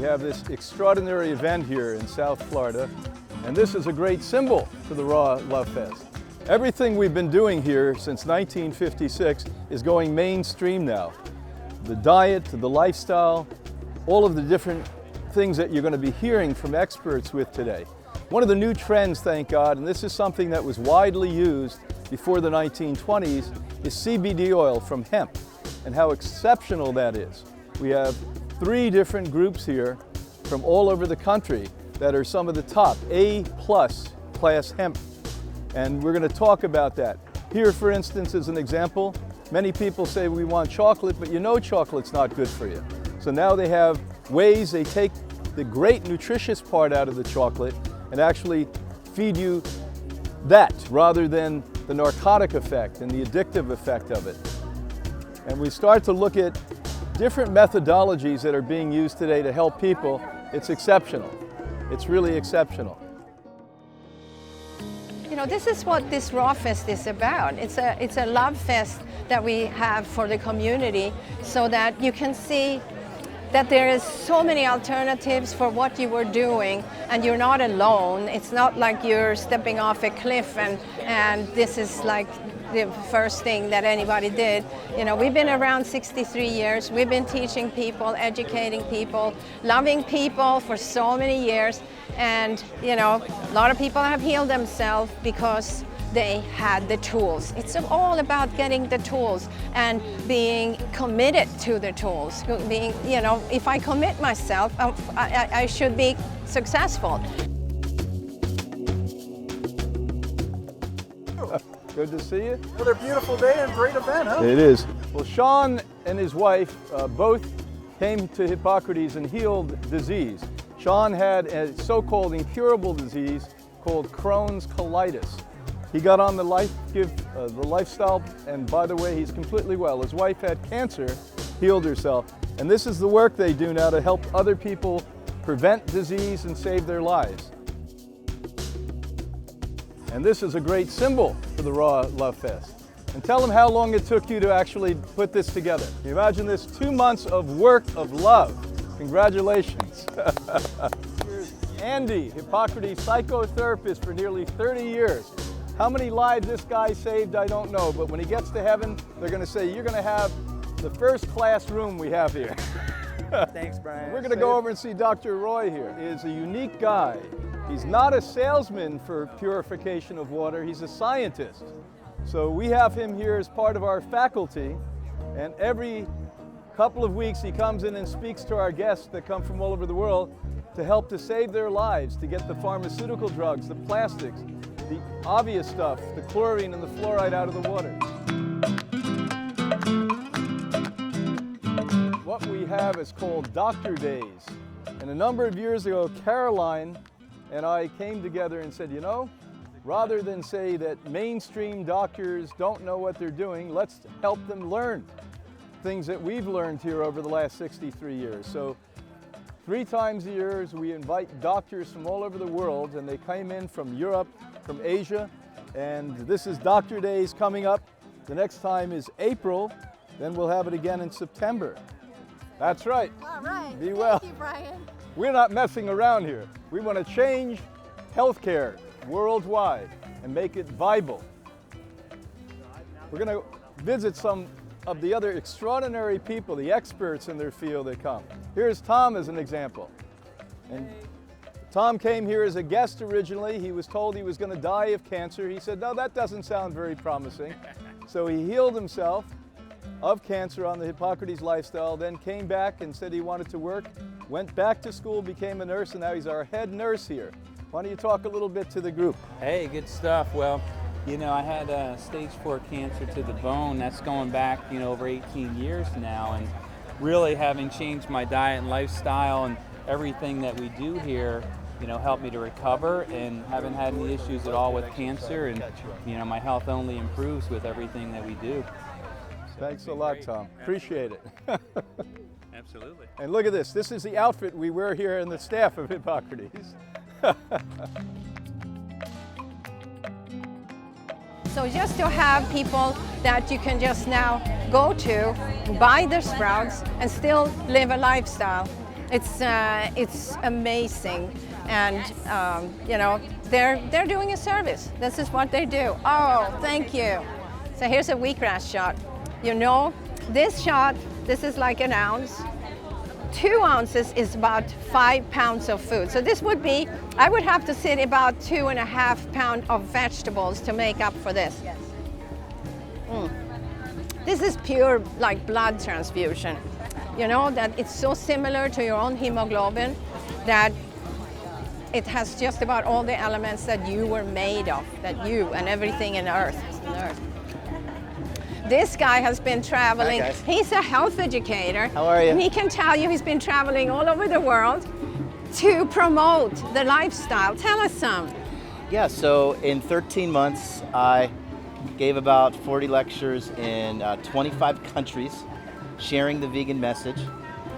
have this extraordinary event here in South Florida, and this is a great symbol for the Raw Love Fest. Everything we've been doing here since 1956 is going mainstream now. The diet, the lifestyle, all of the different things that you're going to be hearing from experts with today. One of the new trends, thank God, and this is something that was widely used before the 1920s, is CBD oil from hemp, and how exceptional that is. We have 3 different groups here from all over the country that are some of the top A+ class hemp, and we're going to talk about that. Here, for instance, is an example. Many people say we want chocolate, but you know chocolate's not good for you. So now they have ways they take the great nutritious part out of the chocolate and actually feed you that rather than the narcotic effect and the addictive effect of it. And we start to look at different methodologies that are being used today to help people. It's exceptional. It's really exceptional. You know, this is what this Raw Fest is about. It's a love fest that we have for the community so that you can see that there is so many alternatives for what you were doing, and you're not alone. It's not like you're stepping off a cliff and this is like the first thing that anybody did. You know, we've been around 63 years. We've been teaching people, educating people, loving people for so many years. And, you know, a lot of people have healed themselves because they had the tools. It's all about getting the tools and being committed to the tools. Being, you know, if I commit myself, I should be successful. Good to see you. Another beautiful day and great event, huh? It is. Well, Sean and his wife both came to Hippocrates and healed disease. Sean had a so-called incurable disease called Crohn's colitis. He got on the lifestyle, and by the way, he's completely well. His wife had cancer, healed herself, and this is the work they do now to help other people prevent disease and save their lives. And this is a great symbol for the Raw Love Fest. And tell them how long it took you to actually put this together. Can you imagine this? 2 months of work of love. Congratulations. Here's Andy, Hippocrates Psychotherapist for nearly 30 years. How many lives this guy saved, I don't know, but when he gets to heaven, they're going to say, you're going to have the first class room we have here. Thanks, Brian. We're going to go over and see Dr. Roy here. He is a unique guy. He's not a salesman for purification of water, he's a scientist. So we have him here as part of our faculty, and every couple of weeks he comes in and speaks to our guests that come from all over the world to help to save their lives, to get the pharmaceutical drugs, the plastics, the obvious stuff, the chlorine and the fluoride out of the water. What we have is called Doctor Days. And a number of years ago, Caroline and I came together and said, you know, rather than say that mainstream doctors don't know what they're doing, let's help them learn things that we've learned here over the last 63 years. So 3 times a year we invite doctors from all over the world, and they came in from Europe, from Asia, and this is Doctor Days coming up. The next time is April, then we'll have it again in September. That's right. All right. Be well. Thank you, Brian. We're not messing around here. We want to change healthcare worldwide and make it viable. We're going to visit some of the other extraordinary people, the experts in their field that come. Here's Tom as an example. And Tom came here as a guest originally. He was told he was going to die of cancer. He said, no, that doesn't sound very promising. So he healed himself of cancer on the Hippocrates lifestyle, then came back and said he wanted to work, went back to school, became a nurse, and now he's our head nurse here. Why don't you talk a little bit to the group? Hey, good stuff. Well, you know, I had stage 4 cancer to the bone. That's going back, you know, over 18 years now, and really having changed my diet and lifestyle and everything that we do here, you know, helped me to recover, and haven't had any issues at all with cancer, and, you know, my health only improves with everything that we do. Thanks a lot, Tom. Appreciate it. Absolutely. And look at this. This is the outfit we wear here in the staff of Hippocrates. So just to have people that you can just now go to, buy their sprouts, and still live a lifestyle. It's amazing, and you know, they're doing a service. This is what they do. Oh, thank you. So here's a wheatgrass shot. You know, this shot, this is like an ounce. 2 ounces is about 5 pounds of food. So this would be, I would have to sit about 2.5 pounds of vegetables to make up for this. Yes. This is pure like blood transfusion. You know, that it's so similar to your own hemoglobin that it has just about all the elements that you were made of, that you and everything in Earth. This guy has been traveling. Hi, guys. He's a health educator. How are you? And he can tell you he's been traveling all over the world to promote the lifestyle. Tell us some. Yeah, so in 13 months, I gave about 40 lectures in 25 countries, sharing the vegan message,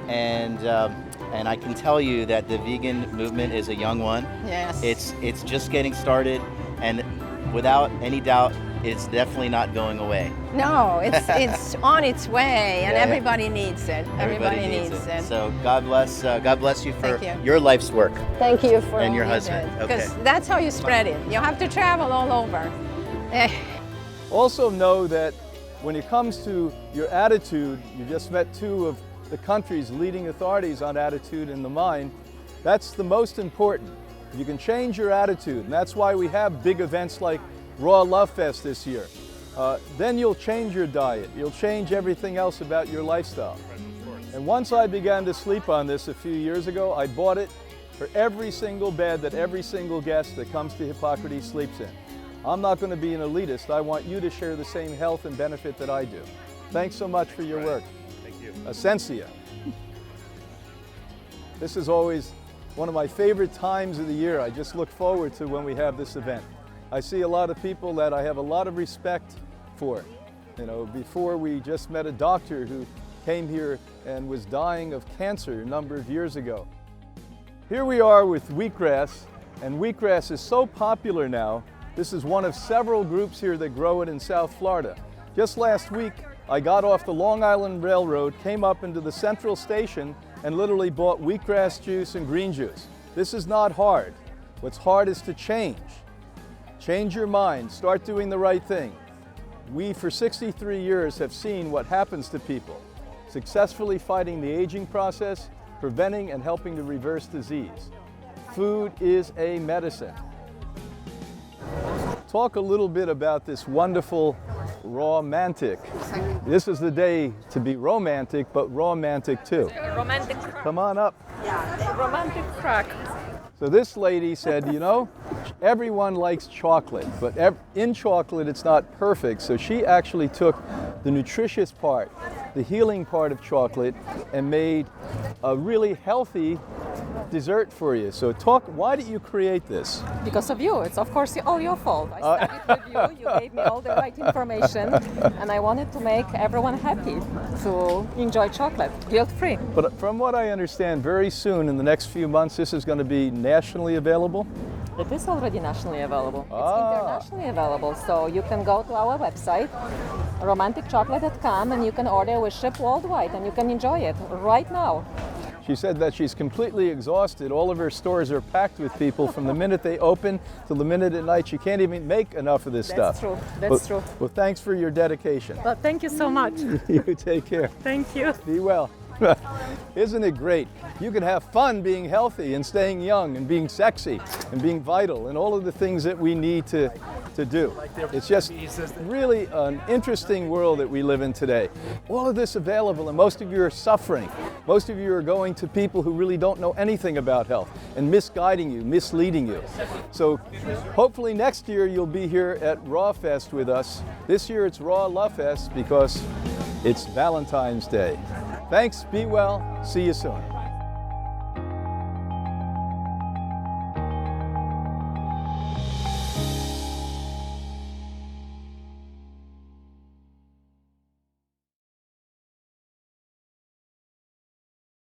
and I can tell you that the vegan movement is a young one. Yes. It's just getting started, and without any doubt, it's definitely not going away. No, it's on its way, and Yeah. everybody needs it. Everybody needs it. So God bless you for Thank you. your life's work. Thank you for And your all you husband. did, Okay. because that's how you spread it. You have to travel all over. Also know that when it comes to your attitude, you just met 2 of the country's leading authorities on attitude in the mind. That's the most important. You can change your attitude, and that's why we have big events like Raw Love Fest this year. Then you'll change your diet. You'll change everything else about your lifestyle. And once I began to sleep on this a few years ago, I bought it for every single bed that every single guest that comes to Hippocrates sleeps in. I'm not going to be an elitist. I want you to share the same health and benefit that I do. Thanks so much for your work. Thank you. Essentia. This is always one of my favorite times of the year. I just look forward to when we have this event. I see a lot of people that I have a lot of respect for. You know, before we just met a doctor who came here and was dying of cancer a number of years ago. Here we are with wheatgrass, and wheatgrass is so popular now. This is one of several groups here that grow it in South Florida. Just last week, I got off the Long Island Railroad, came up into the Central Station, and literally bought wheatgrass juice and green juice. This is not hard. What's hard is to change. Change your mind, start doing the right thing. We, for 63 years, have seen what happens to people, successfully fighting the aging process, preventing and helping to reverse disease. Food is a medicine. Talk a little bit about this wonderful romantic. This is the day to be romantic, but romantic too. Romantic crack. Come on up. Yeah, romantic crack. So this lady said, you know, everyone likes chocolate, but in chocolate it's not perfect. So she actually took the nutritious part, the healing part of chocolate, and made a really healthy dessert for you. So why did you create this? Because of you. It's of course all your fault. I studied with you. You gave me all the right information, and I wanted to make everyone happy to enjoy chocolate, guilt-free. But from what I understand, very soon, in the next few months, this is going to be nationally available? It is already nationally available. It's internationally available. So you can go to our website, romanticchocolate.com, and you can order. We ship worldwide, and you can enjoy it right now. She said that she's completely exhausted. All of her stores are packed with people from the minute they open till the minute at night. She can't even make enough of this stuff. That's true. That's true. Well, thanks for your dedication. Well, thank you so much. You take care. Thank you. Be well. Isn't it great? You can have fun being healthy and staying young and being sexy and being vital and all of the things that we need to do. It's just really an interesting world that we live in today. All of this available, and most of you are suffering. Most of you are going to people who really don't know anything about health and misguiding you, misleading you. So hopefully next year you'll be here at Raw Fest with us. This year it's Raw Love Fest because it's Valentine's Day. Thanks, be well, see you soon.